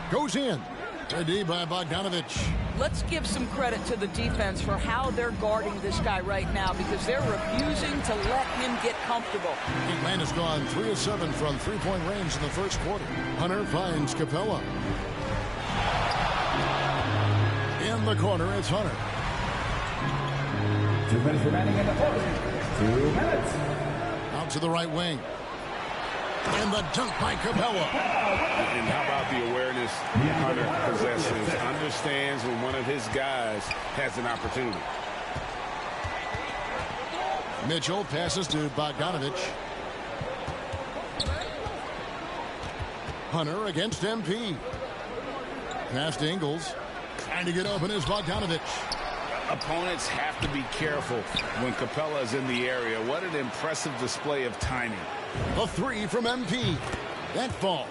Goes in. Ready by Bogdanovich. Let's give some credit to the defense for how they're guarding this guy right now because they're refusing to let him get comfortable. England has gone 3 of 7 from three-point range in the first quarter. Hunter finds Capella. In the corner, it's Hunter. 2 minutes remaining in the fourth. 2 minutes. Out to the right wing. And the dunk by Capella. And how about the awareness Hunter possesses? Understands when one of his guys has an opportunity. Mitchell passes to Bogdanovich. Hunter against MP. Pass to Ingles. Trying to get open is Bogdanovich. Opponents have to be careful when Capella is in the area. What an impressive display of timing. A three from MP. That fall.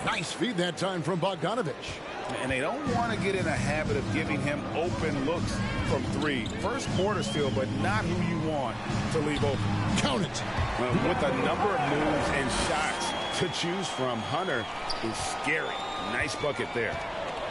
Nice feed that time from Bogdanovich. And they don't want to get in a habit of giving him open looks from three. First quarter still, but not who you want to leave open. Count it. With a number of moves and shots to choose from, Hunter is scary. Nice bucket there.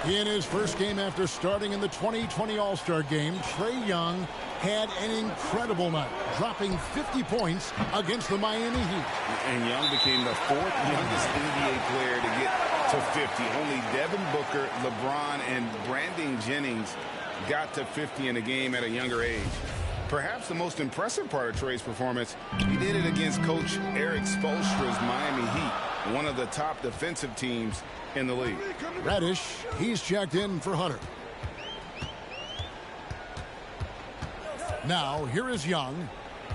In his first game after starting in the 2020 All-Star Game, Trae Young had an incredible night, dropping 50 points against the Miami Heat. And Young became the fourth youngest NBA player to get to 50. Only Devin Booker, LeBron, and Brandon Jennings got to 50 in a game at a younger age. Perhaps the most impressive part of Trae's performance, he did it against Coach Eric Spoelstra's Miami Heat, one of the top defensive teams in the league. Reddish, he's checked in for Hunter. Now, here is Young,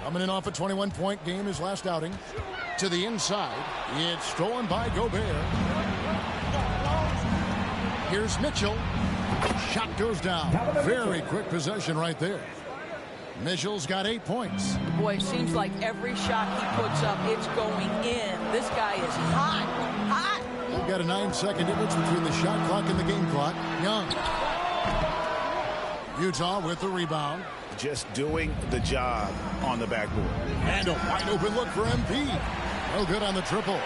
coming in off a 21-point game his last outing. To the inside, it's stolen by Gobert. Here's Mitchell. Shot goes down. Very quick possession right there. Mitchell's got 8 points. Boy, it seems like every shot he puts up, it's going in. This guy is hot, hot. We've got a 9-second difference between the shot clock and the game clock. Young. Utah with the rebound. Just doing the job on the backboard. And a wide open look for MP. No good on the triple.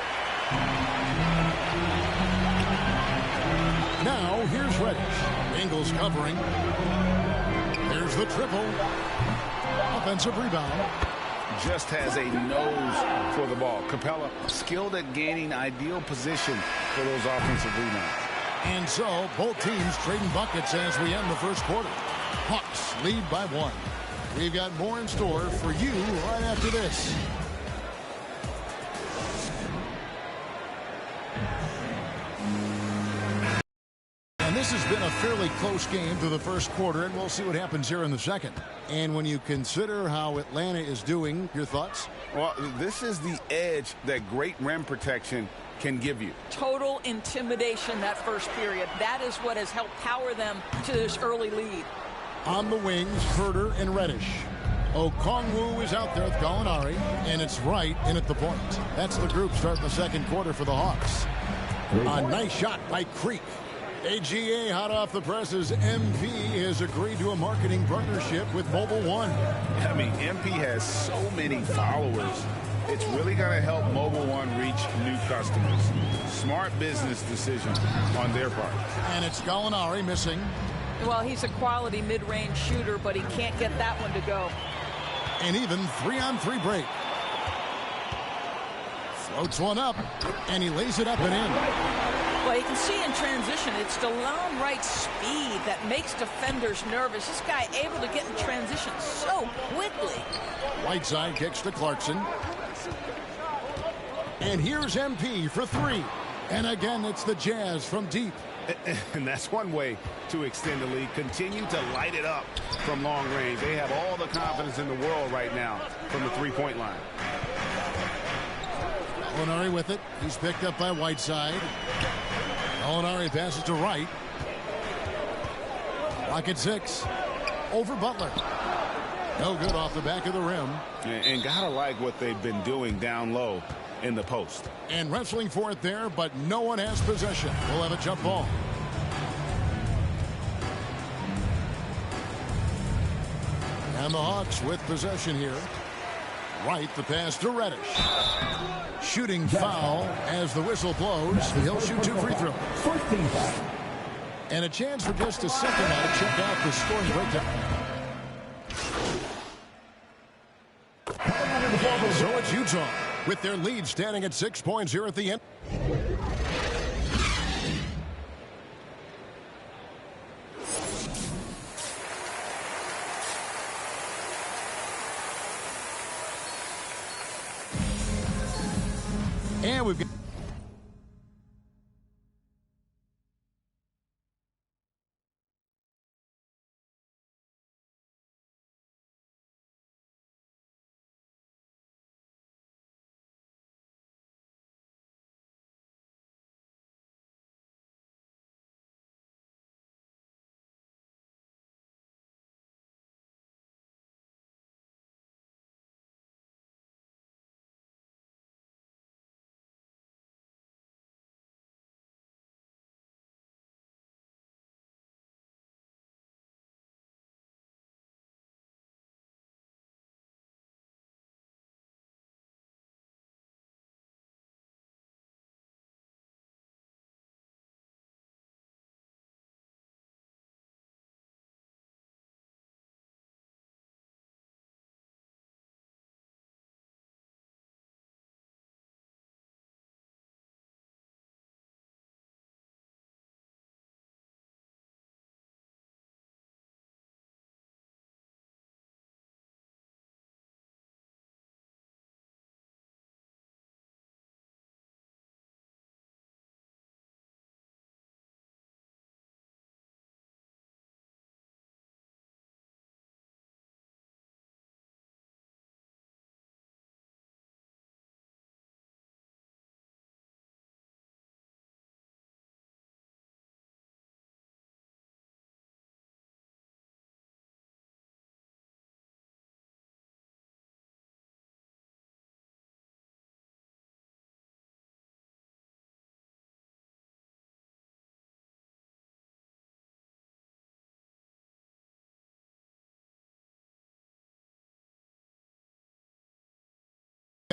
Now here's Reddish. Ingles covering. There's the triple. Offensive rebound. just has a nose for the ball. Capella skilled at gaining ideal position for those offensive rebounds. And so both teams trading buckets as we end the first quarter. Hawks lead by 1. We've got more in store for you right after this. And this has been a fairly close game through the first quarter, and we'll see what happens here in the second. And when you consider how Atlanta is doing, your thoughts? Well, this is the edge that great rim protection can give you. Total intimidation that first period. That is what has helped power them to this early lead. On the wings, Herter and Reddish. Okongwu is out there with Gallinari, and it's Wright in at the point. That's the group starting the second quarter for the Hawks. A nice shot by Creek. AGA hot off the presses. MP has agreed to a marketing partnership with Mobile One. I mean, MP has so many followers. It's really going to help Mobile One reach new customers. Smart business decision on their part. And it's Gallinari missing. Well, he's a quality mid-range shooter, but he can't get that one to go. An even 3-on-3 break. Floats one up, and he lays it up and in. Well, you can see in transition, it's DeLon Wright's speed that makes defenders nervous. This guy able to get in transition so quickly. Whiteside kicks to Clarkson. And here's MP for 3. And again, it's the Jazz from deep. And that's one way to extend the lead. Continue to light it up from long range. They have all the confidence in the world right now from the three-point line. Gallinari with it. He's picked up by Whiteside. Gallinari passes to Wright. Rocket 6. Over Butler. No good off the back of the rim. And gotta like what they've been doing down low in the post. And wrestling for it there, but no one has possession. We'll have a jump ball. And the Hawks with possession here. Wright, the pass to Reddish. Shooting foul as the whistle blows. He'll shoot 2 free throws. And a chance for just a second now to check out the scoring breakdown. So it's Utah with their lead standing at 6 points here at the end. And we've got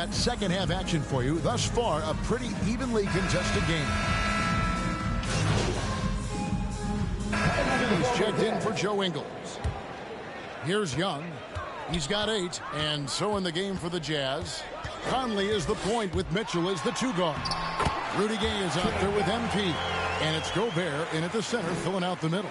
got second half action for you. Thus far, a pretty evenly contested game. He's checked in for Joe Ingles. Here's Young. He's got 8, and so in the game for the Jazz. Conley is the point with Mitchell as the 2 guard. Rudy Gay is out there with MP. And it's Gobert in at the center, filling out the middle.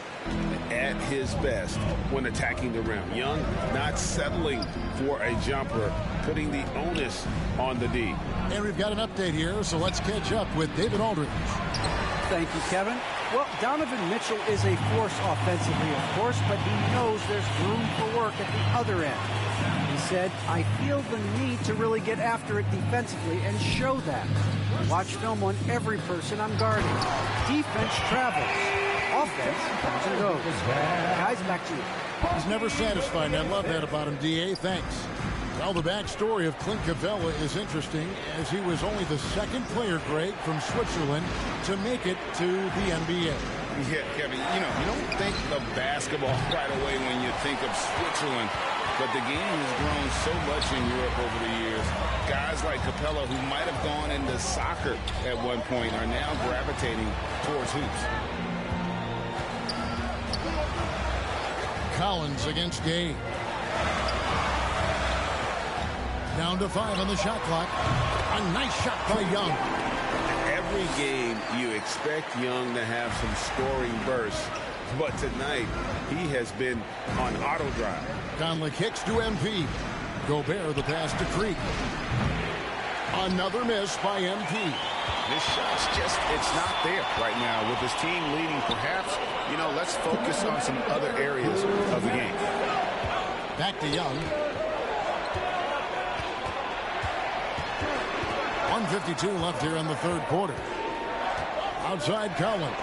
At his best when attacking the rim. Young not settling for a jumper, putting the onus on the D. And we've got an update here, so let's catch up with David Aldridge. Thank you, Kevin. Well, Donovan Mitchell is a force offensively, of course, but he knows there's room for work at the other end. He said, I feel the need to really get after it defensively and show that. Watch film on every person I'm guarding. Defense travels. Offense comes and goes. Guys, back to you. He's never satisfied, and I love that about him, D.A. Thanks. Well, the backstory of Clint Capella is interesting, as he was only the 2nd player, Greg, from Switzerland to make it to the NBA. Yeah, Kevin, you don't think of basketball right away when you think of Switzerland, but the game has grown so much in Europe over the years. Guys like Capella, who might have gone into soccer at one point, are now gravitating towards hoops. Collins against Gay. Down to 5 on the shot clock. A nice shot by Young. Every game you expect Young to have some scoring bursts, but tonight he has been on auto drive. Conley kicks to MP. Gobert the pass to Creek. Another miss by MP. This shot's it's not there right now. With his team leading, perhaps, let's focus on some other areas of the game. Back to Young. 1:52 left here in the 3rd quarter. Outside Collins.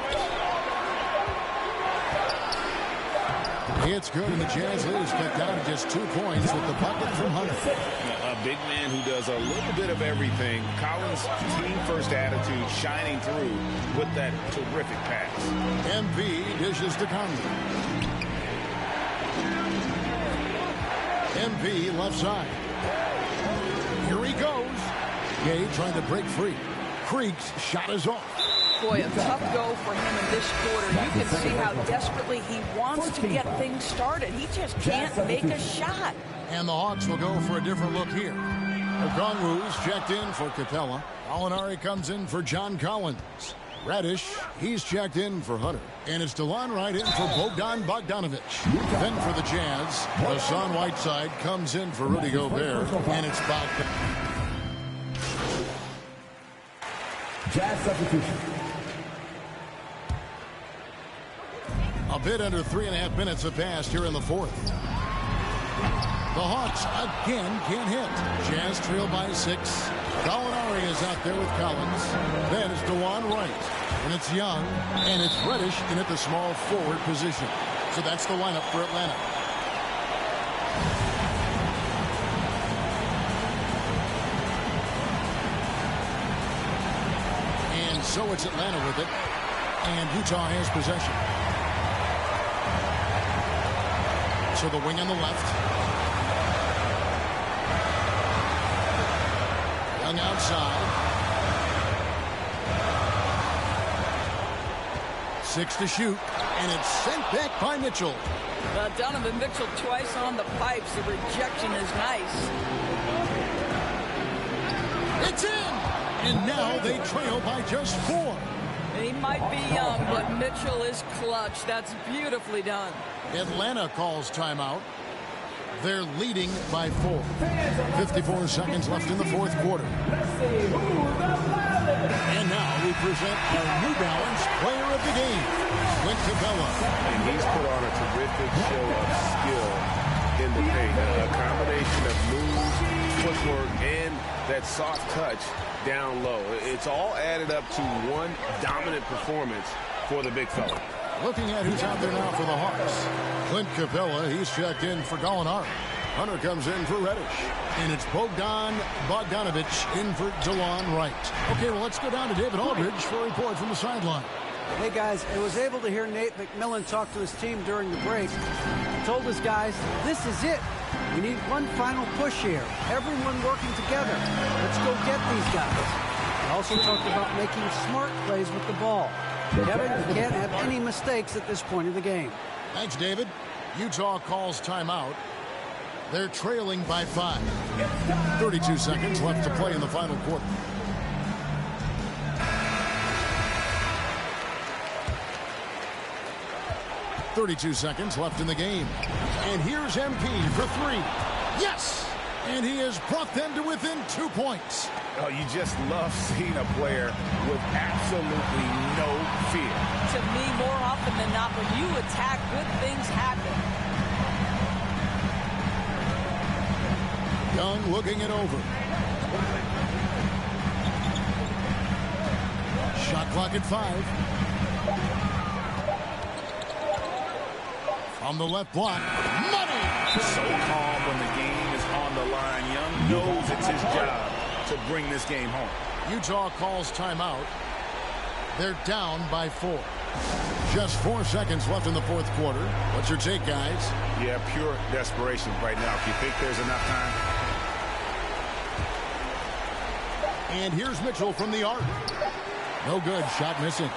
It's good, and the Jazz leaders cut down to just 2 points with the bucket from Hunter. A big man who does a little bit of everything. Collins' team-first attitude shining through with that terrific pass. MP dishes to Conley. MP left side. Here he goes. Gay trying to break free. Creek's shot is off. Boy, a tough go for him in this quarter. You can see how desperately he wants to get things started. He just can't make a shot. And the Hawks will go for a different look here. Okongwu's checked in for Capella. Gallinari comes in for John Collins. Reddish, he's checked in for Hunter. And it's DeLon Wright in for Bogdan Bogdanovic. Then for the Jazz, Hassan Whiteside comes in for Rudy Gobert. And it's Bogdan. Jazz substitution. A bit under 3.5 minutes have passed here in the 4th. The Hawks again can't hit. Jazz trail by 6. Gallinari is out there with Collins. Then it's DeLon Wright. And it's Young. And it's Reddish in at the small forward position. So that's the lineup for Atlanta. And so it's Atlanta with it. And Utah has possession. So the wing on the left. Young outside. 6 to shoot. And it's sent back by Mitchell. Donovan Mitchell twice on the pipes. The rejection is nice. It's in! And now they trail by just 4. He might be young, but Mitchell is clutch. That's beautifully done. Atlanta calls timeout. They're leading by 4. 54 seconds left in the 4th quarter. And now we present our New Balance player of the game, Clint Capella. And he's put on a terrific show of skill in the paint. A combination of moves, footwork, and that soft touch down low. It's all added up to one dominant performance for the big fella. Looking at who's out there now for the Hawks. Clint Capella, he's checked in for Gallinari. Hunter comes in for Reddish. And it's Bogdan Bogdanovic in for DeLon Wright. Okay, well, let's go down to David Aldridge for a report from the sideline. Hey, guys, I was able to hear Nate McMillan talk to his team during the break. He told his guys, this is it. We need one final push here. Everyone working together. Let's go get these guys. He also talked about making smart plays with the ball. Kevin, you can't have any mistakes at this point of the game. Thanks, David. Utah calls timeout. They're trailing by 5. 32 seconds left to play in the final quarter. .32 seconds left in the game. And here's MP for 3. Yes! And he has brought them to within 2 points. Oh, you just love seeing a player with absolutely no fear. To me, more often than not, when you attack, good things happen. Young looking it over. Shot clock at 5. On the left block, money! So calm when the game is on the line. Young knows it's his job to bring this game home. Utah calls timeout. They're down by 4. Just 4 seconds left in the fourth quarter. What's your take, guys? Yeah, pure desperation right now. If you think there's enough time. And here's Mitchell from the arc. No good. Shot missing.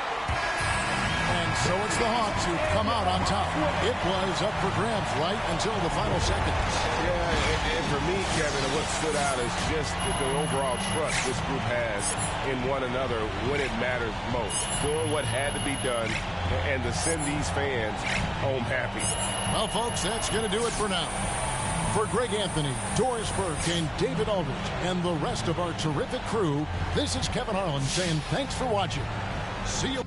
And so it's the Hawks who come out on top. It was up for grabs right until the final seconds. Yeah, and for me, Kevin, what stood out is just the overall trust this group has in one another when it matters most. Doing what had to be done and to send these fans home happy. Well, folks, that's going to do it for now. For Greg Anthony, Doris Burke, and David Aldridge, and the rest of our terrific crew, this is Kevin Harlan saying thanks for watching. See you.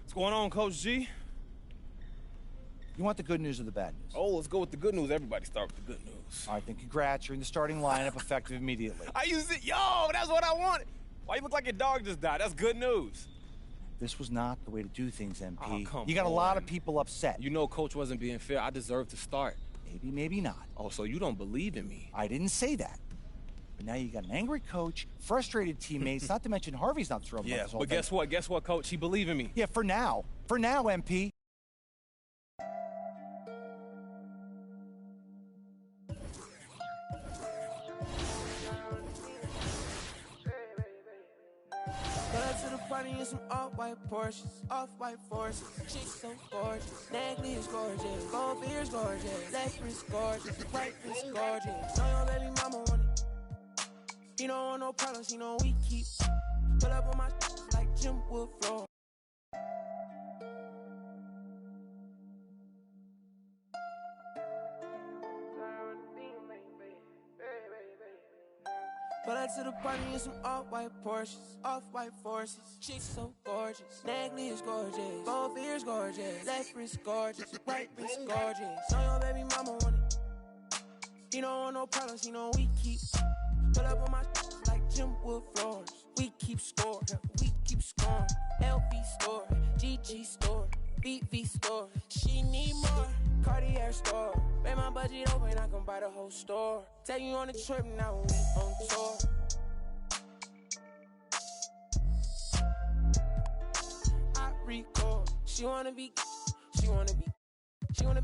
What's going on, Coach G? You want the good news or the bad news? Oh, let's go with the good news. Everybody start with the good news. All right, then congrats. You're in the starting lineup effective immediately. I used it. Yo, that's what I wanted. Why you look like your dog just died? That's good news. This was not the way to do things, MP. Oh, come you got a on. lot of people upset. You know Coach wasn't being fair. I deserve to start. Maybe, maybe not. Oh, so you don't believe in me? I didn't say that. But now you got an angry coach, frustrated teammates, not to mention Harvey's not thrilled about Yeah, this whole but thing. guess what? Guess what, Coach? He believe in me. Yeah, for now. For now, MP. To the party in some off-white Porsches, off-white forces. Chicks so gorgeous, necklace gorgeous, gold ears gorgeous, left wrist gorgeous, right wrist gorgeous. Know your baby mama want it. He don't want no problems, he know we keep. Pull up on my like Jim Wood floor. Pull up to the party in some off-white Porsches, off-white forces. Chicks so gorgeous, necklace gorgeous, gold ears gorgeous, left wrist gorgeous, right wrist gorgeous. Know your baby mama want it. He don't want no problems, he know we keep. Pull up on my like Jim Wood floors. We keep score, we keep scoring. LV store, GG store, BV store. She need more. Cartier store. Make my budget open, I can buy the whole store. Take you on a trip, now we on tour. I record. She wanna be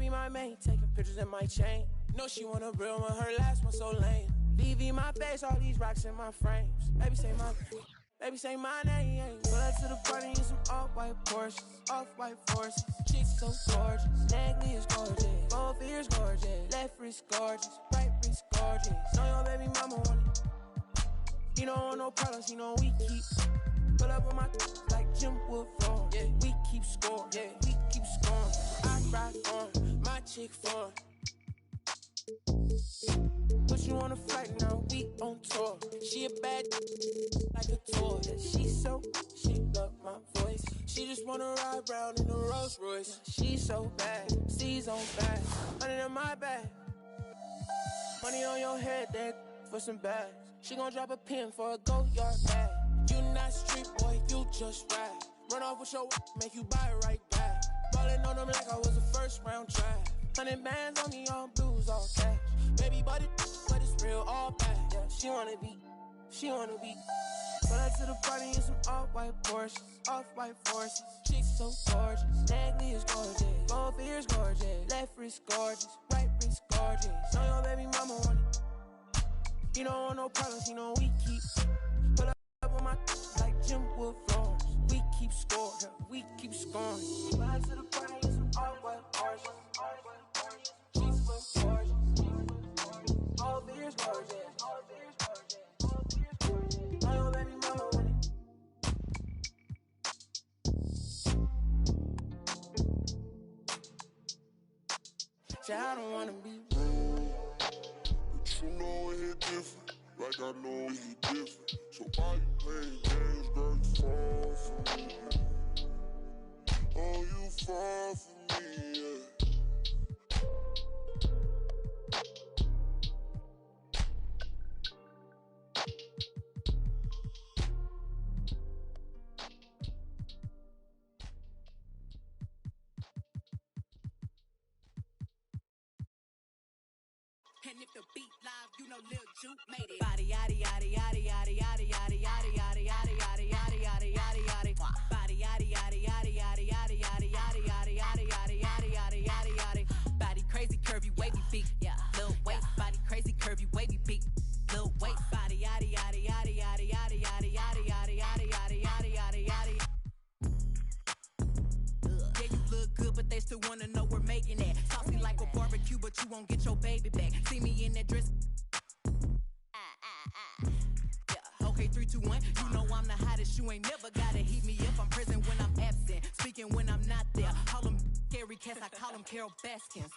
my main. Taking pictures in my chain. No, she want a real one, her last one so lame. VV my face, all these rocks in my frames. Baby say my name. Pull up to the party in some off-white Porsches, off-white forces. Chicks so gorgeous, necklace gorgeous, both ears gorgeous, left wrist gorgeous, right wrist gorgeous. Know your baby mama want it. He don't want no problems, he know we keep. Pull up on my like Jim Wood floor. Yeah, we keep score. Yeah, we keep scoring. I ride on my chick form. Put you on a flight now, we on tour. She a bad like a toy. Yeah, she love my voice. She just wanna ride around in a Rolls Royce. Yeah, she so bad, C's on bad, money in my bag. Money on your head, that for some bags. She gon' drop a pin for a go-yard bag. You not street boy, you just ride. Run off with your make you buy it right back. Ballin' on them like I was a first round draft. 100 bands on me, all blues, all cash. Baby, but it's real, all bad. Yeah, she wanna be. Pull up to the party in some off-white Porsches, off-white forces. Chicks so gorgeous, necklace gorgeous, both ears gorgeous, left wrist gorgeous, right wrist gorgeous. Know your baby mama want it. You don't want no problems, you know we keep. Pull up on my like Jim Wood floors. We keep scoring, we keep scoring. Ride to the party in some all-white horses. She's so gorgeous. All beers gorgeous. Know your baby mama want it. Say I don't wanna be rude, but you know it hit different, like I know it hit different. So why you playing games, girl? You fall for me. Oh, you fall for me, yeah. And if the beat live, you know Lil Juke made it. Body yaddy yaddy yaddy yaddy yaddy yaddy yaddy yaddy yaddy yaddy yaddy yaddy yaddy yaddy. Body yaddy yaddy yaddy yaddy yaddy yaddy yaddy yaddy yaddy yaddy yaddy yaddy yaddy yaddy. Body crazy curvy wavy beat, yeah. Lil waist, body crazy curvy wavy beat. Lil waist, body yaddy yaddy yaddy yaddy yaddy yaddy yaddy yaddy yaddy yaddy yaddy yaddy yaddy. Yeah, you look good, but they still wanna know we're making it. Saucy like a barbecue, but you won't get your baby back. See me in that dress. Yeah. Okay, 3, 2, 1. You know I'm the hottest. You ain't never gotta heat me up. I'm present when I'm absent, speaking when I'm not there. Call them Gary Cass, I call them Carol Baskins.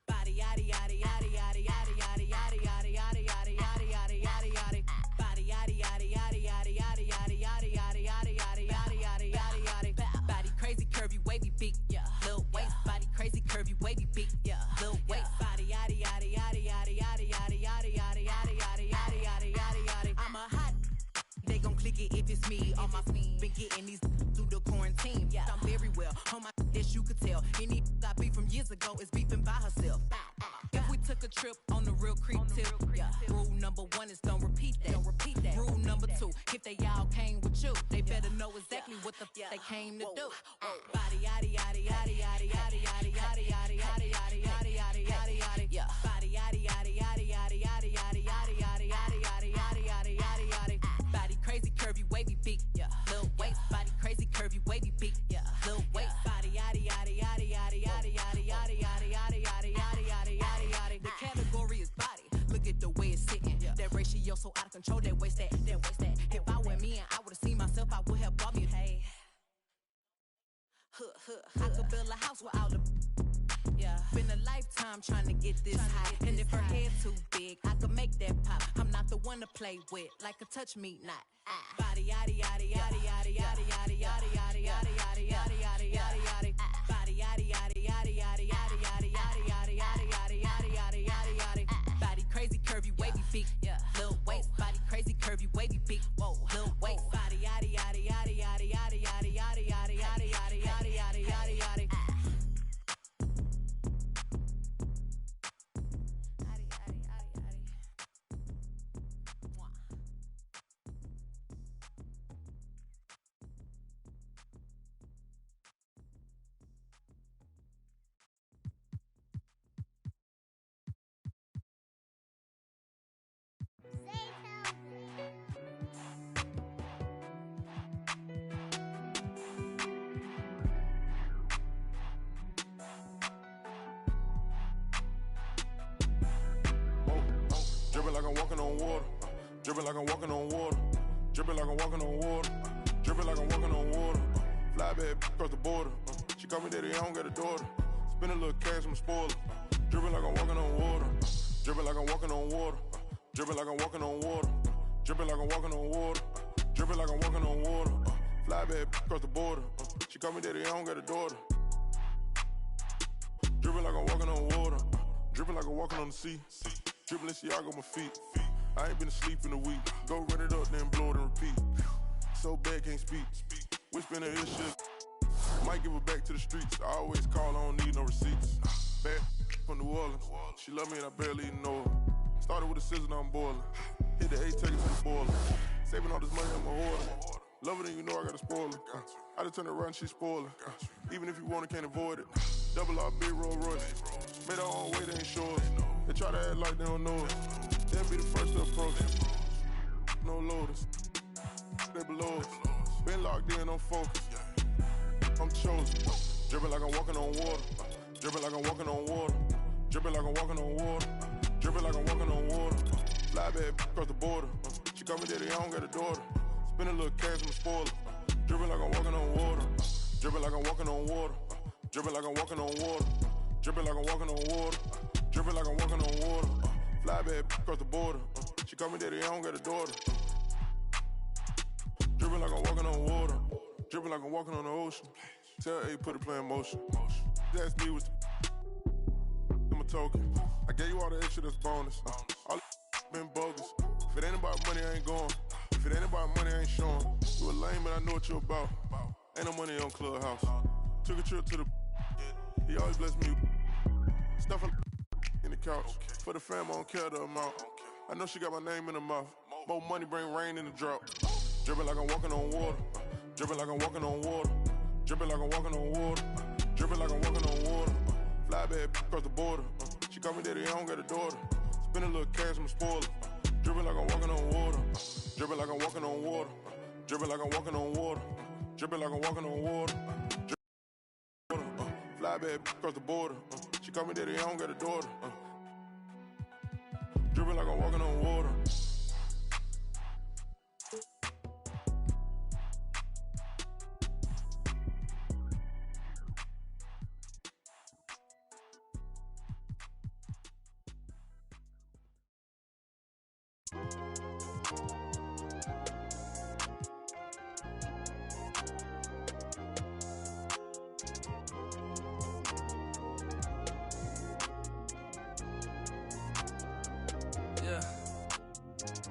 Body yaddy yaddy yaddy yaddy yaddy yaddy yaddy yaddy yaddy yaddy yaddy yaddy yaddy yaddy. Body yaddy yaddy yaddy yaddy yaddy yaddy yaddy yaddy yaddy yaddy yaddy yaddy yaddy yaddy. Body crazy curvy wavy beat, yeah. Lil waist, body crazy curvy wavy beat, yeah. Lil waist, body yaddy yaddy yaddy yaddy yaddy yaddy yaddy yaddy yaddy yaddy yaddy yaddy yaddy yaddy. I'm a hot. They gon' click it if it's me. All my been getting these through the quarantine. Yeah, I'm very well. On my as you could tell. Any I beef from years ago is beefing by herself. If we took a trip on the real creep tip, yeah. Rule number 1 is don't repeat that. Don't repeat that. Rule number 2, if they all came with you, they better know exactly what the they came to do. Body yaddy yaddy yaddy yaddy yaddy yaddy yaddy yaddy yaddy yaddy yaddy yaddy yaddy yaddy. Yeah. Body yaddy yaddy yaddy yaddy yaddy yaddy yaddy yaddy yaddy yaddy yaddy yaddy yaddy yaddy. Body crazy curvy wavy beat, yeah. Lil waist, body crazy curvy wavy beat, yeah. Lil waist, body yaddy yaddy yaddy yaddy yaddy yaddy yaddy yaddy yaddy yaddy yaddy yaddy yaddy yaddy. The category is body. Look at the way it's sitting. That ratio so out of control. That waist that. If I were me and I would've seen myself, I would have bought me. Hey, I could build a house with all the. Yeah, been a lifetime trying to get this high. And if her head too big, I could make that pop. I'm not the one to play with, like a touch me not. Body yaddy yaddy yaddy yaddy yaddy yaddy yaddy yaddy yaddy yaddy yaddy yaddy yaddy yaddy. Body yaddy yaddy yaddy yaddy yaddy yaddy yaddy yaddy yaddy yaddy yaddy yaddy yaddy yaddy. Body crazy curvy wavy beat, yeah. Lil waist, body crazy curvy wavy beat. Whoa, lil waist, body yaddy yaddy yaddy yaddy yaddy yaddy yaddy yaddy yaddy yaddy yaddy yaddy yaddy yaddy. Dripping like I'm walking on water. Dripping like I'm walking on water. Dripping like I'm walking on water. Dripping like I'm walking on water. Fly bad across the border. She call me daddy, I don't got a daughter. Spend a little cash, I'm a spoiler. Dripping like I'm walking on water. Dripping like I'm walking on water. Dripping like I'm walking on water. Dripping like I'm walking on water. Dripping like I'm walking on water. Fly bad across the border. She call me daddy, I don't got a daughter. Dripping like I'm walking on water. Dripping like I'm walking on the sea. Dripping Balenciaga on my feet. I ain't been asleep in a week. Go run it up, then blow it and repeat. So bad, can't speak. Whispering in his shit. Might give her back to the streets. I always call, I don't need no receipts. Bad from New Orleans. She love me and I barely even know her. Started with a scissors, now I'm boiling. Hit the A, take it to the boiler. Saving all this money, I'm a hoarder. Love it and you know I got a spoiler. I just turn it around, she spoiler. Even if you want it, can't avoid it. Double R, big Rolls Royce. Made our own way, they ain't sure. They try to act like they don't know us. They'll be the first to approach us. No loaders. They below us. Been locked in, I'm focused. I'm chosen. Dripping like I'm walking on water. Dripping like I'm walking on water. Dripping like I'm walking on water. Dripping like I'm walking on water. Fly back across the border. She call me daddy, I don't got a daughter. Spend a little cash, I'm a spoiler. Dripping like I'm walking on water. Dripping like I'm walking on water. Dripping like I'm walking on water. Dripping like I'm walking on water. Dripping like I'm walking on water. Fly back across the border. She call me daddy, I don't got a daughter. Dripping like I'm walking on water. Dripping like I'm walking on the ocean. Tell A, put the play in motion. Ask me what's I'm a token. I gave you all the extra that's bonus. All been bogus. If it ain't about money, I ain't going. If it ain't about money, I ain't showing. You a lame, but I know what you're about. Ain't no money on Clubhouse. Took a trip to the. He always bless me. Stuff in the couch. For the fam, I don't care the amount. I know she got my name in her mouth. More money bring rain in the drought. Dripping like I'm walking on water. Dripping like I'm walking on water. Dripping like I'm walking on water. Dripping like I'm walking on water. Fly back across the border. She call me daddy, I don't got a daughter. Spend a little cash, I'm a spoiler. Dripping like I'm walking on water. Dripping like I'm walking on water. Dripping like I'm walking on water. Dripping like I'm walking on water. Fly back across the border. She call me daddy, I don't got a daughter. Dripping like I'm walking on water.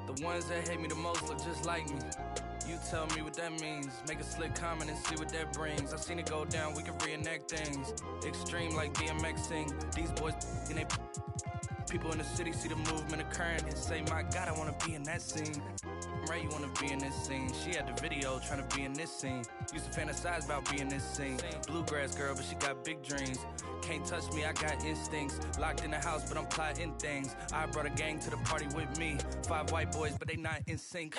The ones that hate me the most look just like me. You tell me what that means. Make a slick comment and see what that brings. I seen it go down, we can reenact things. Extreme like DMXing. These boys and they people in the city see the movement occurring and say, my God, I wanna be in that scene. Right, you wanna be in this scene. She had the video trying to be in this scene. Used to fantasize about being in this scene. Bluegrass girl, but she got big dreams. Can't touch me, I got instincts. Locked in the house, but I'm plotting things. I brought a gang to the party with me. 5 white boys, but they not in sync.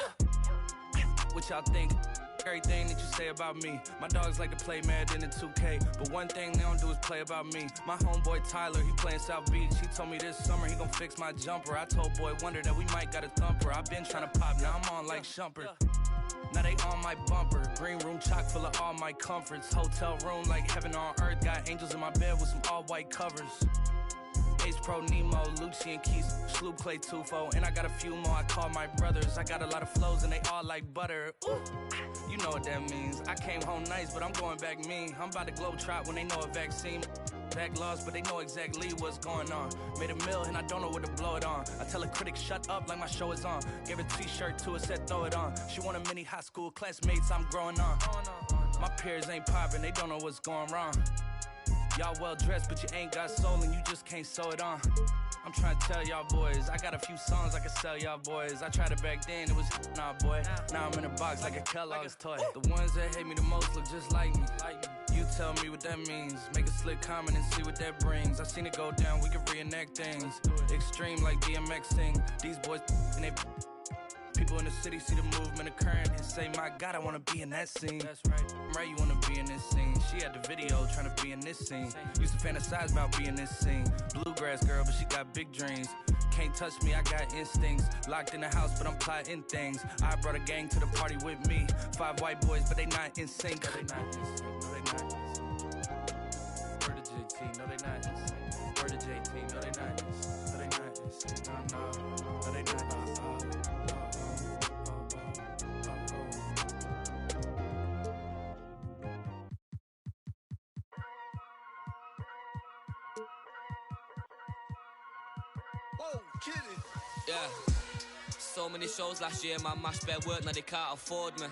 What y'all think? Everything that you say about me. My dogs like to play Madden in 2K, but one thing they don't do is play about me. My homeboy Tyler, he playing South Beach. He told me this summer he gon' fix my jumper. I told Boy Wonder that we might got a thumper. I've been trying to pop, now I'm on like Shumpert. Now they on my bumper. Green room chock full of all my comforts. Hotel room like heaven on earth. Got angels in my bed with some all white covers. H-Pro, Nemo, Lucci and Keys, Sloop, Clay, Tufo, and I got a few more I call my brothers. I got a lot of flows and they all like butter. Ooh, you know what that means. I came home nice, but I'm going back mean. I'm about to globe trot when they know a vaccine. Back lost, but they know exactly what's going on. Made a meal and I don't know where to blow it on. I tell a critic shut up like my show is on. Gave a t-shirt to her, said throw it on. She want a mini high school classmates, I'm growing on. My peers ain't popping, they don't know what's going wrong. Y'all well dressed, but you ain't got soul and you just can't sew it on. I'm trying to tell y'all boys, I got a few songs I can sell y'all boys. I tried it back then, it was nah boy. Now I'm in a box like a Kellogg's toy. The ones that hate me the most look just like me. You tell me what that means. Make a slick comment and see what that brings. I seen it go down, we can reenact things. Extreme like DMXing. These boys and they people in the city see the movement occurring and say, my God, I wanna be in that scene. That's right, you wanna be in this scene. She had the video trying to be in this scene. Used to fantasize about being in this scene. Bluegrass girl, but she got big dreams. Can't touch me, I got instincts. Locked in the house, but I'm plotting things. I brought a gang to the party with me. 5 white boys, but they not in sync. No, they not in sync. No, they not in sync. Word to JT, no, they not in sync. Word to JT, no, they not in sync. No, they not in sync. No, they not in sync. Yeah, so many shows last year, man, mashed bare work, now they can't afford me.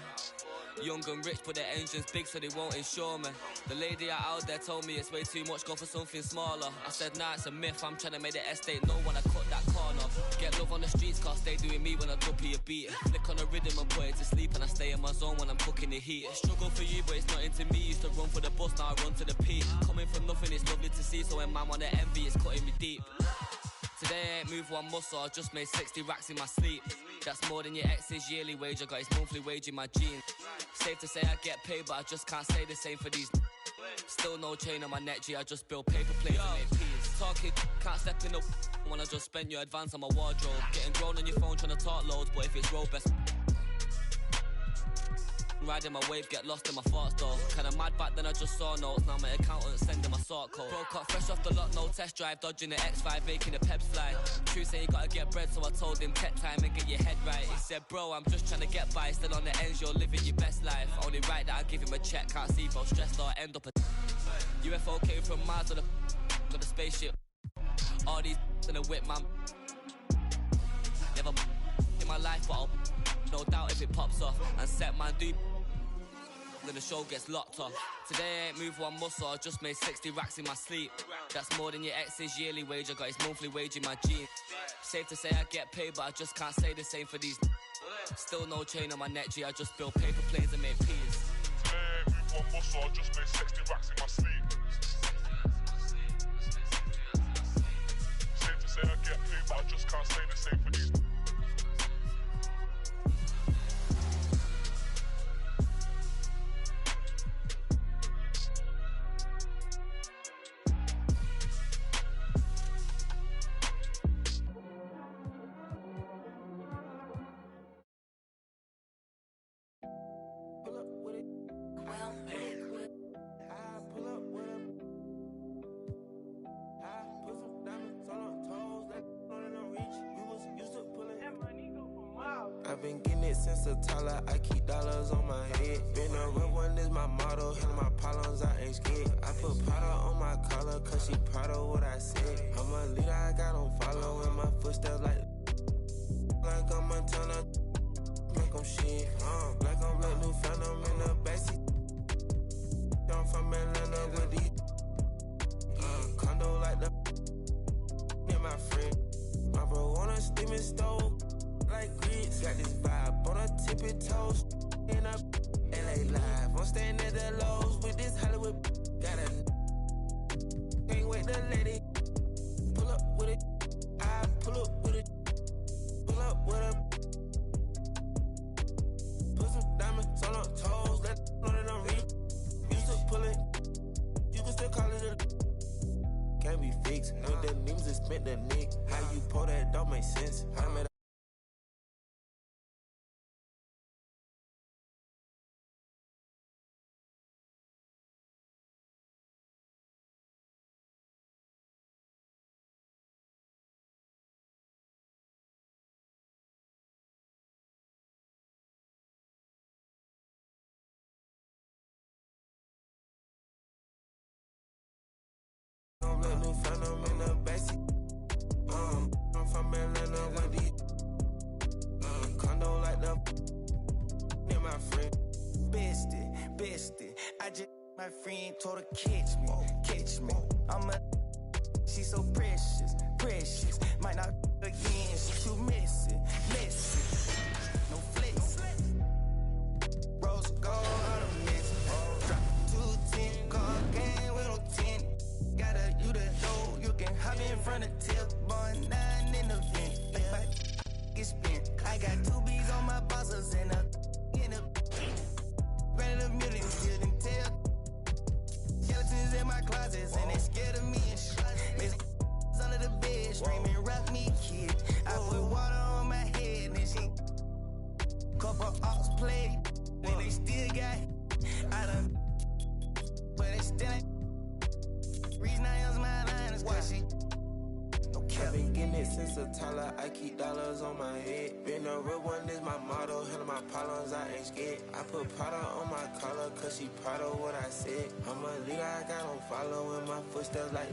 Young and rich, but their engine's big, so they won't insure me. The lady out there told me it's way too much, go for something smaller. I said, nah, it's a myth, I'm trying to make the estate know when I cut that corner. Get love on the streets, cause stay doing me when I drop you a beat. Flick on the rhythm and put it to sleep, and I stay in my zone when I'm cooking the heat. Struggle for you, but it's not into me, used to run for the bus, now I run to the peak. Coming from nothing, it's lovely to see. So when man wanna envy, it's cutting me deep. Today I ain't moved one muscle, I just made 60 racks in my sleep. That's more than your ex's yearly wage, I got his monthly wage in my jeans. Safe to say I get paid, but I just can't say the same for these. Still no chain on my neck, G, I just build paper plates and make peas. Talking, can't step in the when I just spend your advance on my wardrobe. Getting grown on your phone trying to talk loads, but if it's road best. Riding my wave, get lost in my thoughts though. Kinda mad back then I just saw notes. Now my accountant sending my sort code. Broke up fresh off the lot, no test drive. Dodging the X5, making the peps fly. True saying you gotta get bread, so I told him tech time and get your head right. He said, bro, I'm just trying to get by. Still on the ends, you're living your best life. Only right that I give him a check. Can't see if I'm stressed or end up a UFO came from Mars on the spaceship. All these in a whip, man. Never in my life, but I'll no doubt if it pops off. And set man do then the show gets locked off. Today I ain't moved one muscle, I just made 60 racks in my sleep. That's more than your ex's yearly wage, I got his monthly wage in my jeans. Safe to say I get paid, but I just can't say the same for these. Still no chain on my neck, G, I just build paper planes and make peas. Today I ain't moved one muscle, I just made 60 racks in my sleep. Safe to say I get paid, but I just can't say the same for these. I've been getting it since a toddler, I keep dollars on my head. Been a real one is my motto, handle my problems, I ain't scared. I put powder on my collar, cause she proud of what I said. I'm a leader, I got on follow in my footsteps like I'm Montana, make them shit. Like I'm Black New Phantom in the backseat. I'm from Atlanta with these condo like the and my friend. My bro on a steaming stove. Like grits, got this vibe on a tippy toes. In a LA live, I'm staying at the lows with this Hollywood. Got a can't wait to let it pull up with it. I pull up with it, pull up with it. Put some diamonds on her toes, let know that I'm real. Used to pull it, you can still call it a. Can't be fixed, with the names that spent the nick. How you pull that don't make sense. I made New Phantom in the backseat. I'm from Atlanta with these condo like the and my friend. Bestie, I just my friend told her catch me. I'm a she so precious. Might not again, she too messy. No flex. Rose gold on a mess. Drop 210, car game with no 10. Gotta you the know you can hop in front of tip, boy 9 in the vent. Like my get spent. I got 2 B's on my bosses and a granted a million still didn't tell. Skeletons in my closets and they scared of me and shit. Under the bed screaming rock me kid. I put water on my head and she couple ops played and they still got I done but they still ain't. Reason I use my line is cause she I've been getting it since a toddler, I keep dollars on my head. Been a real one is my motto, handle my problems, I ain't scared. I put powder on my collar, cause she proud of what I said. I'm a leader, I got on follow in my footsteps like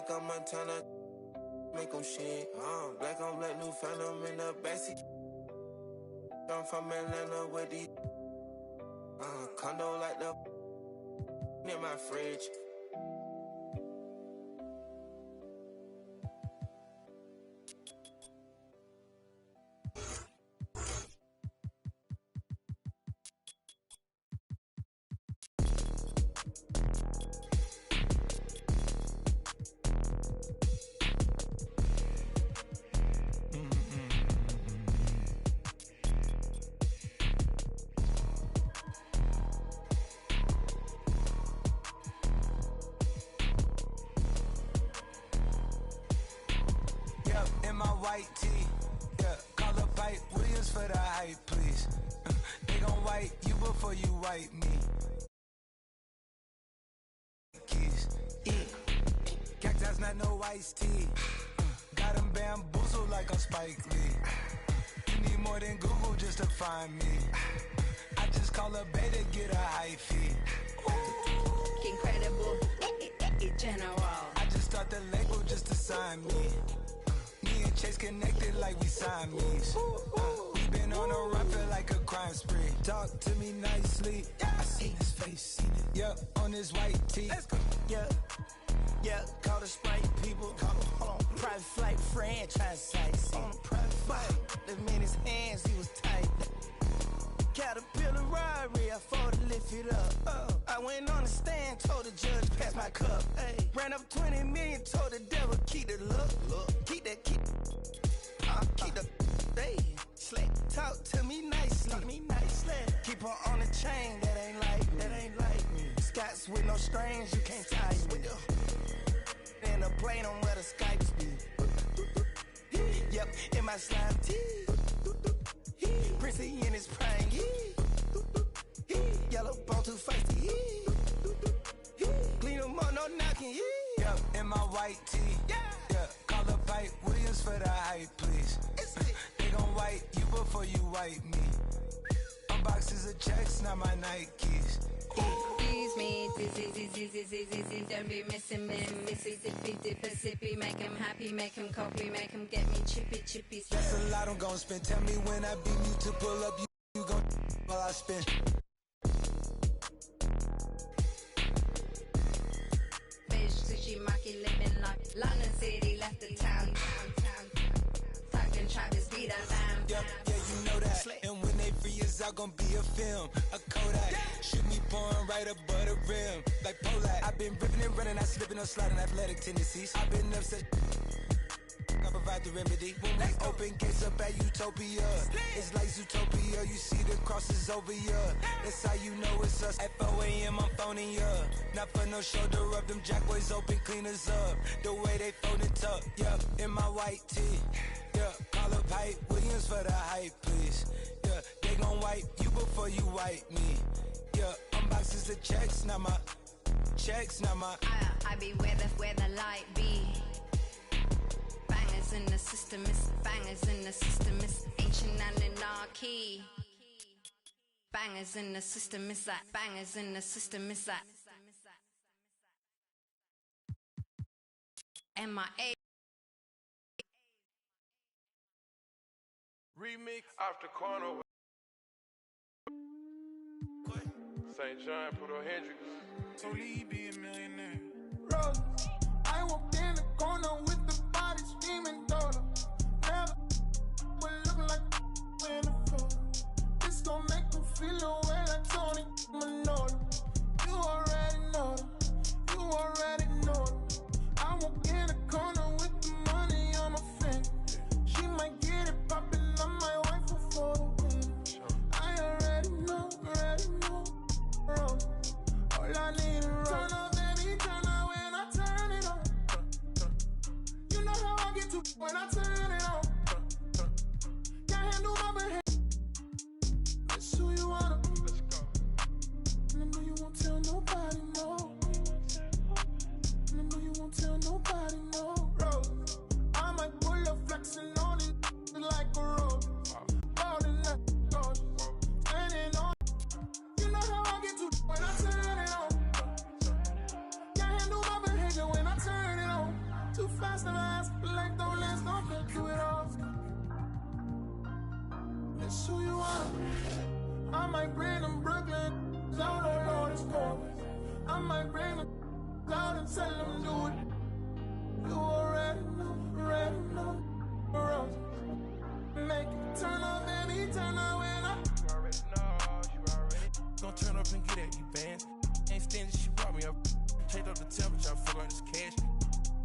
I'm Montana, make them shit. Like I'm Black New Phantom in the backseat. I'm from Atlanta with these condo like the in my fridge. white tee. Yeah, call up Pipe Williams for the hype, please. They gon' wipe you before you wipe me. Keys. Cacti's not no iced tea. Got him bamboozled like I'm Spike Lee. You need more than Google just to find me. I just call a beta, get a high fee. Incredible, general. I just start the label just to sign me. Me and Chase connected like we Siamese. We been on a run, feel like a crime spree. Talk to me nicely. I seen his face, seen it. Yup, on his white tee. Let's go. Yeah, call the Sprite people. Hold on. Private flight franchise sites. On a private flight. Them in his hands, he was tight. Caterpillar robbery, I fought to lift it up. I went on the stand, told the judge, pass my cup. Ay. Ran up 20 million, told the devil, keep the look. Keep the hey. Slick, talk to me nicely. Keep her on the chain, that ain't like me. Scots with no strings, you can't tie me. In a plane on where the Skypes be. Yep, in my slime tee. Princey in his prime. Yellow bone too feisty. Clean them up, no knocking. Yep, in my white tee. Yeah, call up Pipe Williams for the hype, please. They gon' wipe you before you wipe me. Unboxes of checks, not my Nikes. Excuse me, don't be missing me. Mississippi, Mississippi, make him happy, make him copy, make him get me chippy. That's a lot I'm gon' spend. Tell me when I beam you to pull up, you gon' while I spin. Fish, sushi, maki, living like London City, left the town. Talking Travis, be that man. Yeah, you know that. And when they free us out, gon' be a film, a Kodak. Shoot me pouring right above the rim, like Polak. I've been ripping and running, I slipping on sliding athletic tendencies. I've been upset. I provide the remedy. When we open gates up at Utopia, it's like Zootopia. You see the crosses over here. That's how you know it's us. At 4 a.m. I'm phoning ya. Not for no shoulder rub. Them jack boys open cleaners up. The way they fold it up. Yup, in my white tee. Yeah, call up Pipe Williams for the hype, please. Yeah, they gon' wipe you before you wipe me. Yeah, unboxes of checks, not my checks, not my. I be where the light be. Bangers in the system, it's bangers in the system, it's ancient anarchy. Bangers in the system, it's that bangers in the system, it's that. MIA. Remix after corner. St. John, put on Hendrix. So Lee be a millionaire. Rose, I walked in the corner with the body screaming daughter. Never will look like in the floor. This gon' make them feel away like Tony Manolo. You already know them. You already know them. I walk in the corner with the money on my finger. She might get it poppin', I might wife her for the win. I already know, Rose. All I need is Rose. Turn up, baby, turn up when I turn it on. You know how I get to when I turn it on. Can't handle my behavior. That's who you wanna. Let's go. And I know you won't tell nobody, no. And I know you won't tell nobody, no. Rose, I might pull up flexing on it like a road. Ballin' like gorgeous. Standing on. You know how I get to when I turn it on. Can't handle my behavior when I turn it on. Too fast and fast, like don't let's don't get to it all. That's who you are. I might bring them Brooklyn out on all this court. I might bring them out and tell them do it. You already know, Rose. Make it turn up, baby, turn up when I. You already know. Gonna turn up and get at you, bands. Ain't stingy, she brought me up. Checked up the temperature, I forgot this cash.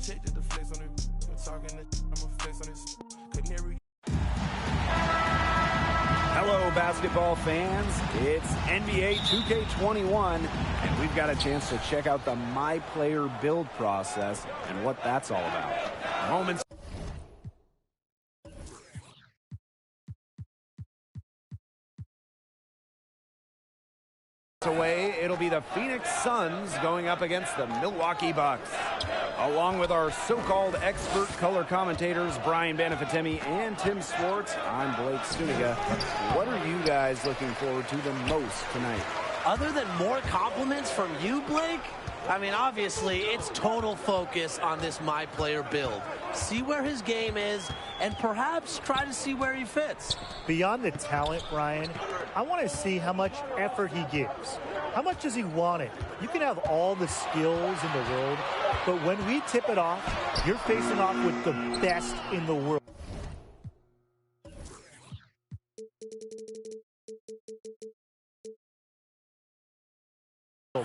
Checked the flex on it. We're talking that I'ma flex on this. Could never. Hello, basketball fans. It's NBA 2K21, and we've got a chance to check out the My Player build process and what that's all about. Moments. Away, it'll be the Phoenix Suns going up against the Milwaukee Bucks. Along with our so-called expert color commentators, Brian Banafitemi and Tim Swartz, I'm Blake Suniga. What are you guys looking forward to the most tonight? Other than more compliments from you, Blake? I mean, obviously, it's total focus on this My Player build. See where his game is, and perhaps try to see where he fits. Beyond the talent, Brian, I want to see how much effort he gives. How much does he want it? You can have all the skills in the world, but when we tip it off, you're facing off with the best in the world.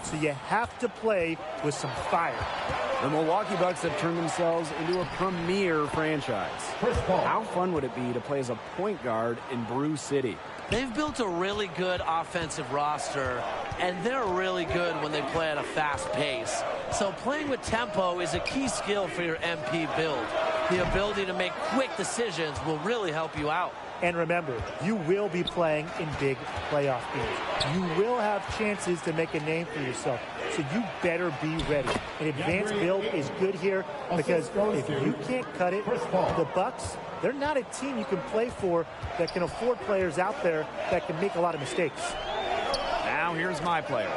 So you have to play with some fire. The Milwaukee Bucks have turned themselves into a premier franchise. How fun would it be to play as a point guard in Brew City? They've built a really good offensive roster, and they're really good when they play at a fast pace. So playing with tempo is a key skill for your MP build. The ability to make quick decisions will really help you out. And remember, you will be playing in big playoff games. You will have chances to make a name for yourself. So you better be ready. An advanced build is good here because if you can't cut it, the Bucks, they're not a team you can play for that can afford players out there that can make a lot of mistakes. Now here's My Player.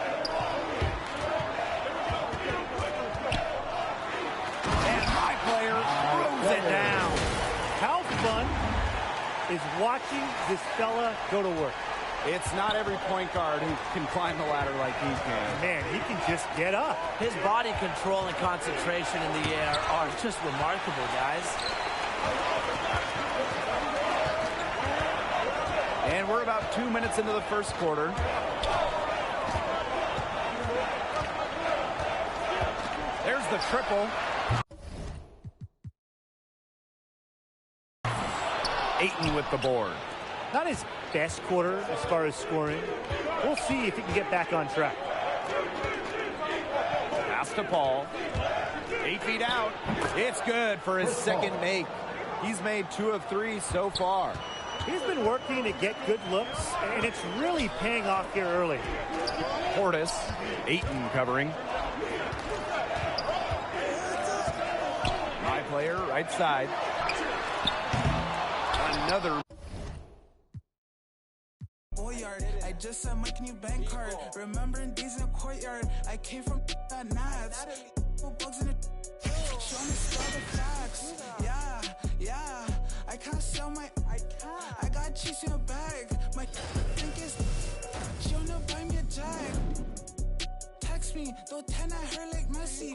And My Player throws it down. How fun is watching this fella go to work. It's not every point guard who can climb the ladder like he can. Man, he can just get up. His body control and concentration in the air are just remarkable, guys. And we're about 2 minutes into the first quarter. There's the triple. Ayton with the board. Not his best quarter as far as scoring. We'll see if he can get back on track. Pass to Paul. 8 feet out. It's good for his second make. He's made 2 of 3 so far. He's been working to get good looks, and it's really paying off here early. Portis. Ayton covering. My Player, right side. Another. I just said, Mike, new bank card. Remembering days in the courtyard. I came from that Nats. Bugs in the. Show me spell the facts. Yeah. I can't sell my. I got cheese in a bag. My think is. She wanna buy me a jag. Text me, though 10 at her like Messi.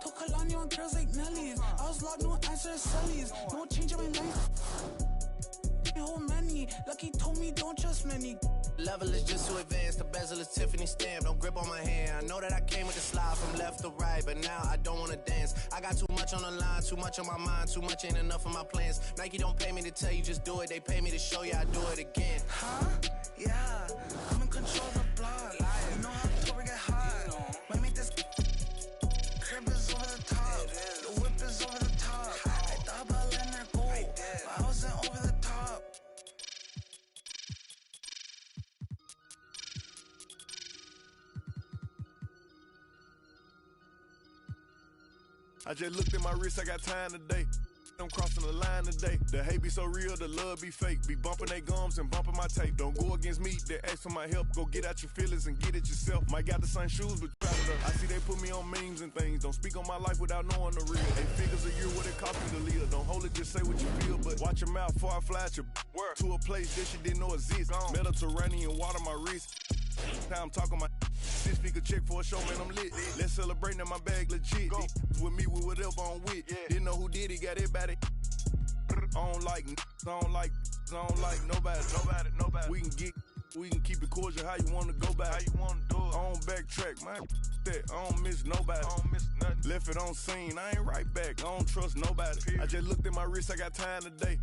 Took Kalani on girls like Nelly's. I was locked, no answer to Sully's. No change in my life. Whole many, lucky told me don't trust many. Level is just too advanced, the bezel is Tiffany stamped. Don't grip on my hand. I know that I came with the slide from left to right, but now I don't wanna dance. I got too much on the line, too much on my mind, too much ain't enough of my plans. Nike don't pay me to tell you just do it, they pay me to show you I do it again. Huh? Yeah, I'm in control of the block. You know how October get hot. Might make this crib is over the top. The whip is over the top. I thought about letting her go, but I wasn't over the top. I just looked at my wrist, I got time today. I'm crossing the line today. The hate be so real, the love be fake. Be bumping they gums and bumping my tape. Don't go against me, they ask for my help. Go get out your feelings and get it yourself. Might got the same shoes, but proud of I see they put me on memes and things. Don't speak on my life without knowing the real. 8 figures a year, what it cost me to live. Don't hold it, just say what you feel. But watch your mouth before I fly at your work to a place that you didn't know exists. Mediterranean water my wrist. Now I'm talking my 6-figure check for a show, man, I'm lit. Let's celebrate, now my bag legit. With me, with whatever I'm with. Didn't know who did it, got everybody. I don't like nobody. We can keep it cordial, how you wanna go back. How you wanna do it. I don't backtrack, man. I don't miss nobody. I don't miss nothing. Left it on scene, I ain't right back. I don't trust nobody. I just looked at my wrist, I got time today.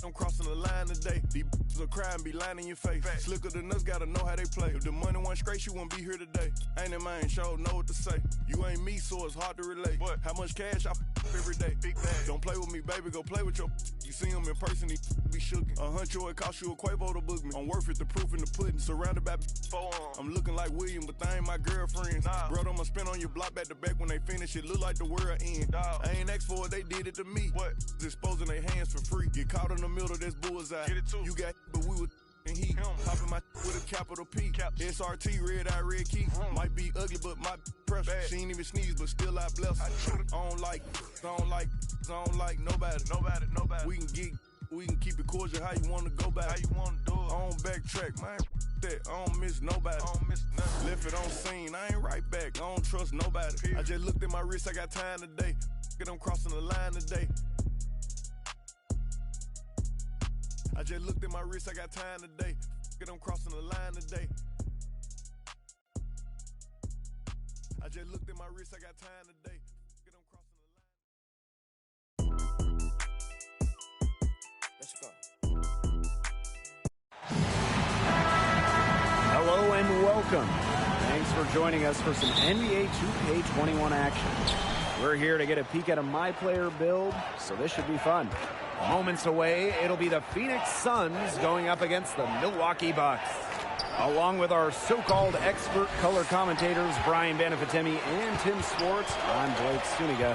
I'm crossing the line today. These b****s will cry and be lying in your face. Slicker than us, gotta know how they play. If the money went straight, you wouldn't be here today. Ain't in mind, sure know what to say. You ain't me, so it's hard to relate. But how much cash I every day. Big bag. Don't play with me, baby. Go play with your. You see him in person, he be shookin'. $100, it cost you a Quavo to book me. I'm worth it, the proof in the pudding. Surrounded by I'm looking like William, but they ain't my girlfriends. Nah. Bro, I'ma spin on your block back to back when they finish. It look like the world end. Dog. I ain't asked for it, they did it to me. What? Exposing their hands for free. Get caught in the middle, that's bullseye. Get it too. You got, but we was and he popping my with a capital P. SRT, red eye, red key. Might be ugly, but my pressure. She ain't even sneeze, but still I bless her. I don't like nobody. We can get, we can keep it cordial. How you want to go back? How you want to do it? I don't backtrack, man. That I don't miss nobody. I don't miss nothing. Left it on scene. I ain't right back. I don't trust nobody. I just looked at my wrist. I got time today. I'm crossing the line today. I just looked at my wrist, I got time today. I'm crossing the line today. I just looked at my wrist, I got time today. I'm crossing the line. Let's go. Hello and welcome. Thanks for joining us for some NBA 2K21 action. We're here to get a peek at a My Player build, so this should be fun. Moments away, it'll be the Phoenix Suns going up against the Milwaukee Bucks. Along with our so-called expert color commentators, Brian Banafitemi and Tim Swartz, I'm Blake Suniga.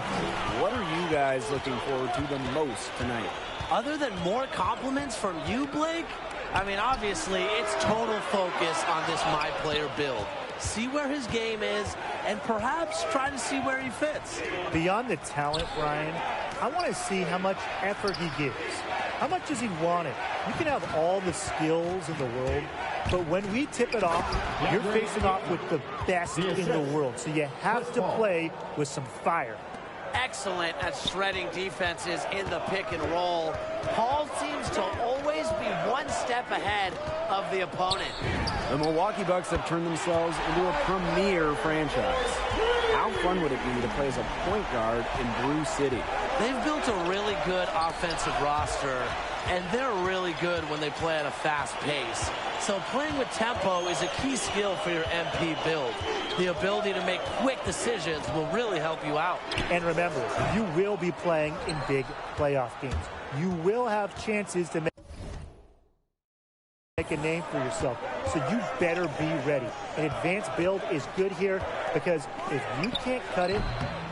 What are you guys looking forward to the most tonight? Other than more compliments from you, Blake? I mean, obviously, it's total focus on this My Player build. See where his game is, and perhaps try to see where he fits. Beyond the talent, Brian, I want to see how much effort he gives. How much does he want it? You can have all the skills in the world, but when we tip it off, you're facing off with the best in the world. So you have to play with some fire. Excellent at shredding defenses in the pick and roll. Paul seems to always be one step ahead of the opponent. The Milwaukee Bucks have turned themselves into a premier franchise. How fun would it be to play as a point guard in Brew City? They've built a really good offensive roster, and they're really good when they play at a fast pace. So playing with tempo is a key skill for your MP build. The ability to make quick decisions will really help you out. And remember, you will be playing in big playoff games. You will have chances to make a name for yourself. So you better be ready. An advanced build is good here because if you can't cut it,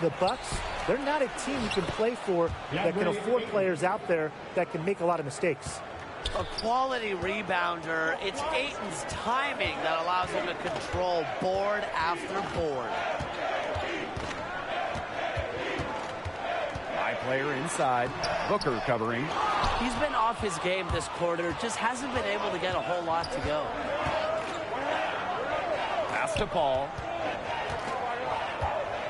the Bucks, they're not a team you can play for that can afford players out there that can make a lot of mistakes. A quality rebounder, it's Ayton's timing that allows him to control board after board. My Player inside, Booker covering. He's been off his game this quarter, just hasn't been able to get a whole lot to go. Pass to Paul.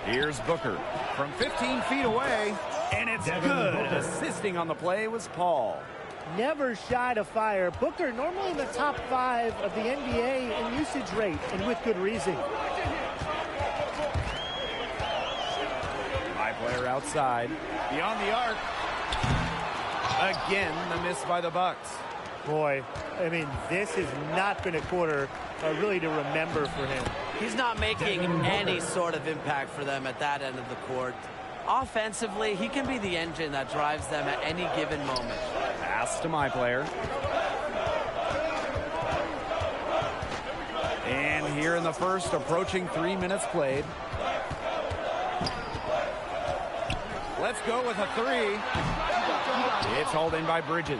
Here's Booker from 15 feet away, and it's good. Assisting on the play was Paul. Never shy to fire. Booker normally in the top 5 of the NBA in usage rate, and with good reason. My Player outside, beyond the arc. Again, the miss by the Bucks. Boy, I mean, this has not been a quarter really to remember for him. He's not making any sort of impact for them at that end of the court. Offensively, he can be the engine that drives them at any given moment. Pass to My Player. And here in the first, approaching 3 minutes played. Let's go with a 3. It's hauled in by Bridges.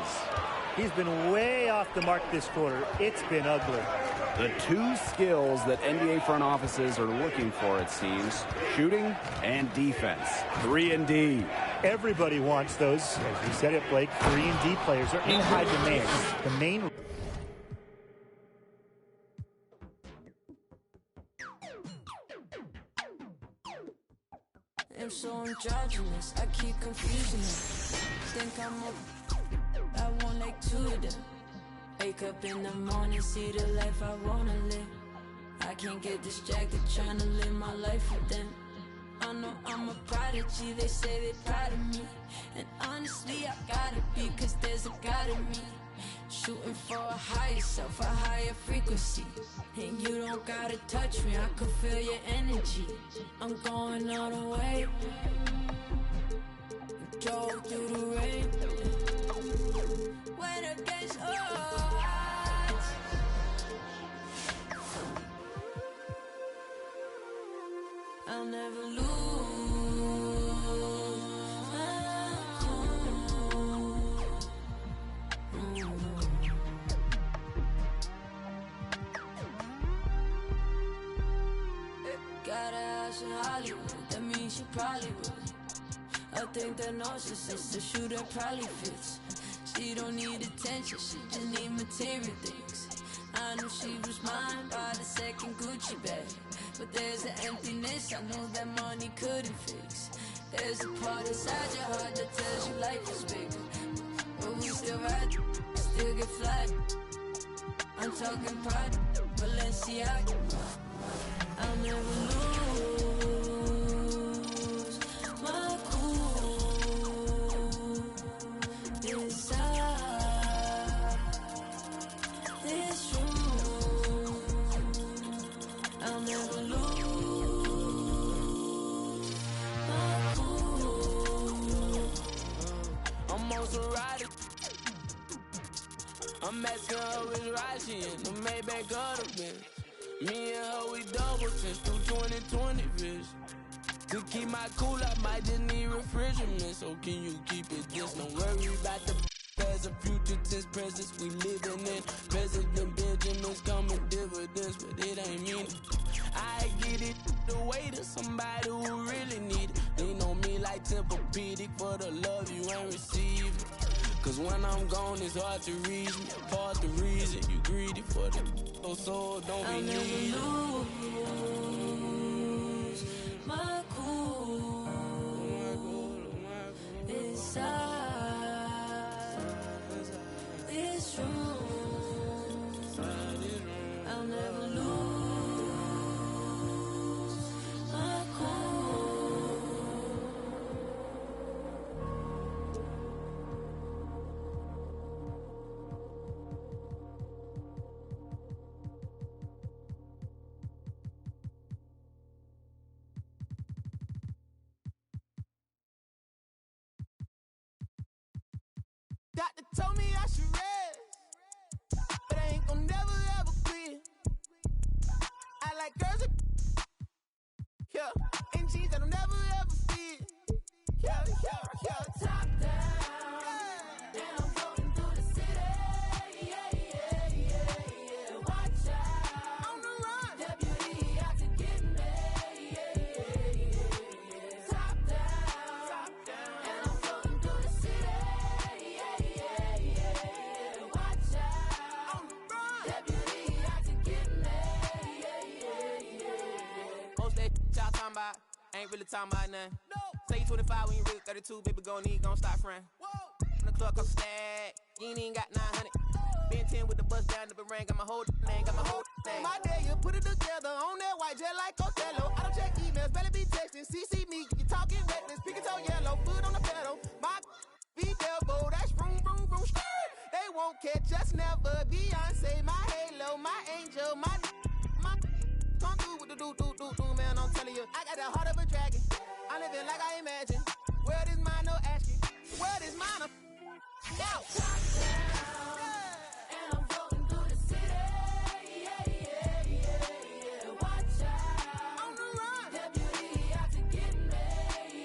He's been way off the mark this quarter. It's been ugly. The two skills that NBA front offices are looking for, it seems, shooting and defense. 3 and D. Everybody wants those. As you said it, Blake, 3 and D players are in high demand. The main... I'm so androgynous, I keep confusing them. Think I'm a... I want like 2 of them. Wake up in the morning, see the life I wanna live. I can't get distracted trying to live my life with them. I know I'm a prodigy, they say they're proud of me. And honestly, I gotta be, cause there's a God in me. Shooting for a higher self, a higher frequency. And you don't gotta touch me, I can feel your energy. I'm going all the way. drove through the rain. Went against odds. I'll never lose. Got a house in Hollywood, that means she probably would. I think that narcissist, the shooter probably fits. She don't need attention, she just need material things. I knew she was mine by the second Gucci bag, but there's an emptiness I know that money couldn't fix. There's a part inside your heart that tells you life is bigger, but we still ride, still get flat. I'm talking pride, Balenciaga. I'll never lose my cool inside this room. I'll never lose my cool. I'm also riding. I'm asking her which ride she in, the Maybach or the Benz. Me and her, we double tense through 2020 vision. To keep my cool, I might just need refrigerant. So can you keep it just? Don't worry about the past or future tense presence we living in. President Benjamin's coming dividends, but it ain't mean it. I get it the way to somebody who really need it. Lean on me like Tempur-Pedic for the love you ain't receiving. Cause when I'm gone, it's hard to reason. Part the reason you greedy for the so don't be needy. I'll never lose my cool inside this room. I'll never lose my cool. Doctor told me I should rest, but I ain't gon' never ever quit. I like girls that, yeah, in jeans that'll never ever fit. Yeah, yeah, yeah. Top down, and I'm floating through the city. Yeah, yeah, yeah, yeah. Watch out, on the run. Deputy out to get me. Yeah, yeah, yeah, yeah. Top down, and I'm floating through the city. Ain't really talking about nothing. No. Say you 25 when you really 32, baby, gon' stop friend. In the club, cost a stack. You ain't even got 900. Been 10 with the bus down the ring, got my whole thing, My day, you put it together on that white jet like Othello. I don't check emails, better be texting. CC me, you talking reckless, pick it toe yellow, foot on the pedal. My be elbow, that's vroom, vroom, vroom, skirt. They won't catch us never. Beyonce, my halo, my angel, my come through with the do, man, I'm telling you. I got the heart of a dragon. I live it like I imagine. Word is mine, no asking. Word is mine, now. And I'm floating through the city. Yeah, yeah, yeah, yeah. Watch out. On the run. Deputy out to get me.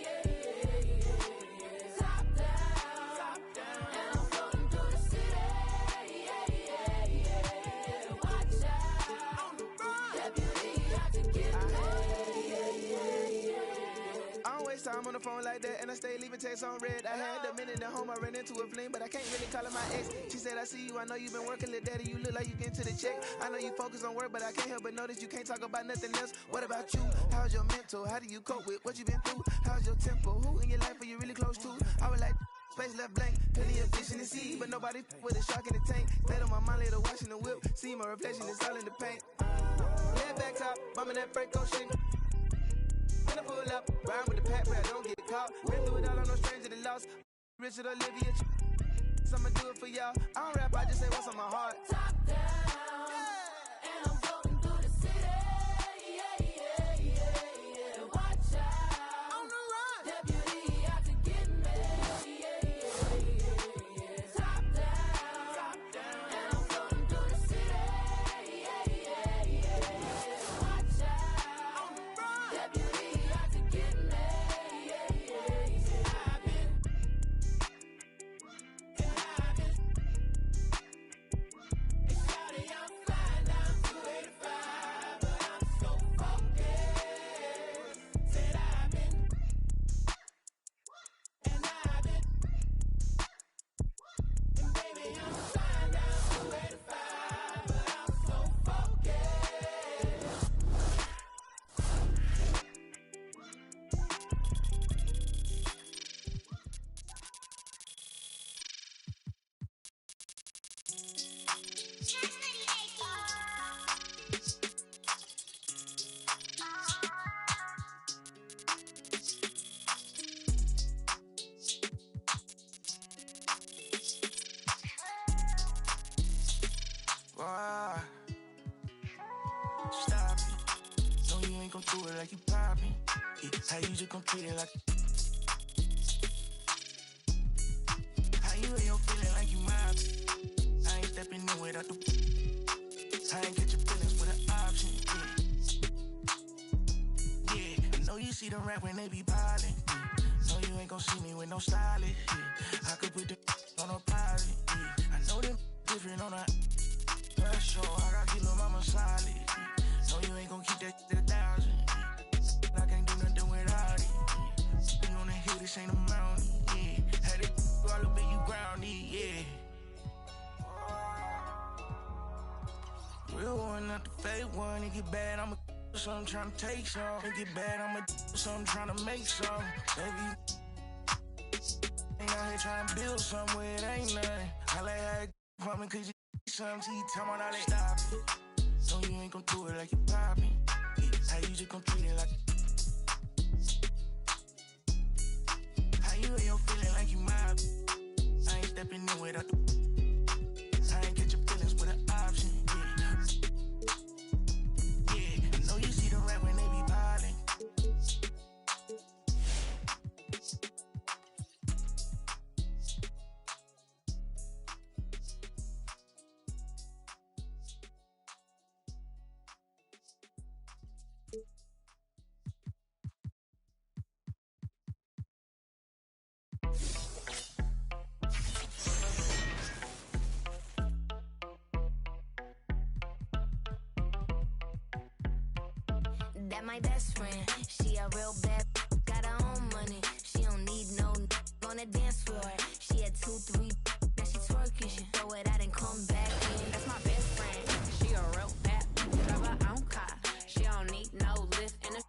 Yeah, yeah, yeah, yeah. Top down. And I'm floating through the city. Yeah, yeah, yeah, yeah. Watch out. On the run. Deputy out to get me. Yeah, yeah, yeah. I don't waste time on the phone like that, and I stay leaving texts on red. I had a minute at home, I ran into a fling, but I can't really call her my ex. She said, I see you, I know you've been working, little daddy, you look like you getting to the check. I know you focus on work, but I can't help but notice you can't talk about nothing else. What about you? How's your mental? How do you cope with what you been through? How's your tempo? Who in your life are you really close to? I was like, space left blank, plenty of fish in the sea, but nobody with a shark in the tank. Stayed on my mind later, watching the whip, see my reflection, it's all in the paint. Head back top, bumming that Franco shit. When I pull up, ride with the pack, but I don't get caught. Been through it all, I'm no stranger to loss. Richard Olivia, so I'ma do it for y'all. I don't rap, I just say what's on my heart. Top down, and I'm floating through the city. Yeah, yeah, yeah, yeah. Watch out. On the run. Deputy out to get me. ain't gon' do it like you poppin'. Yeah, how you just gon' treat it like. How you ain't your feeling like you mobbin'. I ain't stepping in without the. I ain't get your feelings with an option. Yeah, yeah. I know you see them rap when they be ballin'. Yeah. No, you ain't gon' see me with no stylist. Yeah. I could put the on a pilot. Yeah. I know them different on a. Sure, I got kilo mama solid. Yeah. No, you ain't gon' keep that to 1,000. Yeah. I can't do nothing without it. Yeah. You on the hill, this ain't a mountain. Yeah. Had it all up in you grounded. Yeah. Real one, not the fake one. It get bad, I'ma so I'm tryna take some. It get bad, I'ma so I'm tryna make some. Baby, ain't out here tryna build somewhere, it ain't nothing. I like how it from me, cause you some T time on all that stop it. So you ain't gon' do it like you poppin'. Yeah, how you just gon' treat it like. How you ain't your feeling like you mobbin'. I ain't stepping in without the. I ain't get your feelings with an option. Yeah, yeah. I know you see them rap when they be ballin'. That my best friend, she a real bad, got her own money. She don't need no on the dance floor. She had 2, 3, now she twerking. She throw it out and come back in. That's my best friend, she a real bad, drive her own car. She don't need no lift in the.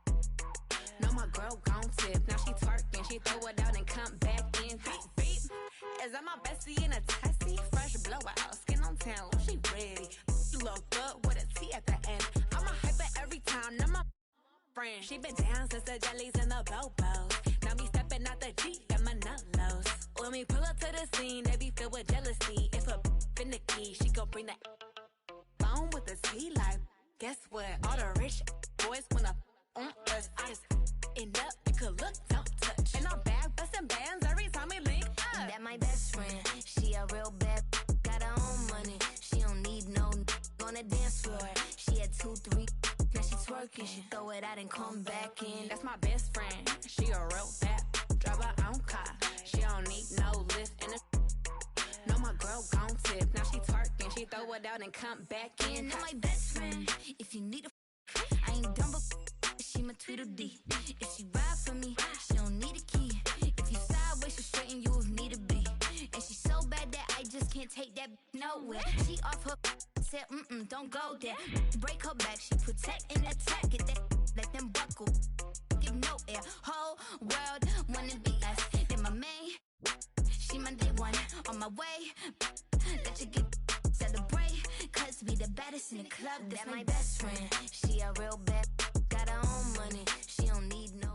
No, my girl gon' tip. Now she twerking, she throw it out and come back in. Beep, beep. Is that my bestie in a testy? Fresh blowout, skin on town, she ready. You look good with a T at the end. I'm a hyper every time, now my friend. She been down since the jellies and the bobos. Now me stepping out the Jeep, got my nut lows. When we pull up to the scene, they be filled with jealousy. If a finicky, she gon' bring that phone with the T like. Guess what? All the rich boys wanna on us. I just end up, you could look, don't touch. And I'm back busting bands every time we link up. That my best friend, she a real bad, got her own money. She don't need no on the dance floor. She had 2, 3. Now she twerking, she throw it out and come back in. That's my best friend, she a real bad, drive her own car. She don't need no lift in the. No, my girl gon' tip. Now she twerking, she throw it out and come back in. That's my best friend, if you need a, I ain't dumb but she my Tweedledee. If she ride for me, she don't need a key. If you sideways, she straighten you if need to be. And she so bad that I just can't take that nowhere. She off her. Said, don't go there. Break her back, she protect and attack it. Let them buckle, give no air. Whole world wanna be us. Then my main, she my day one on my way. Let you get celebrate, cause we the baddest in the club. That's my best friend. She a real bad, got her own money. She don't need no.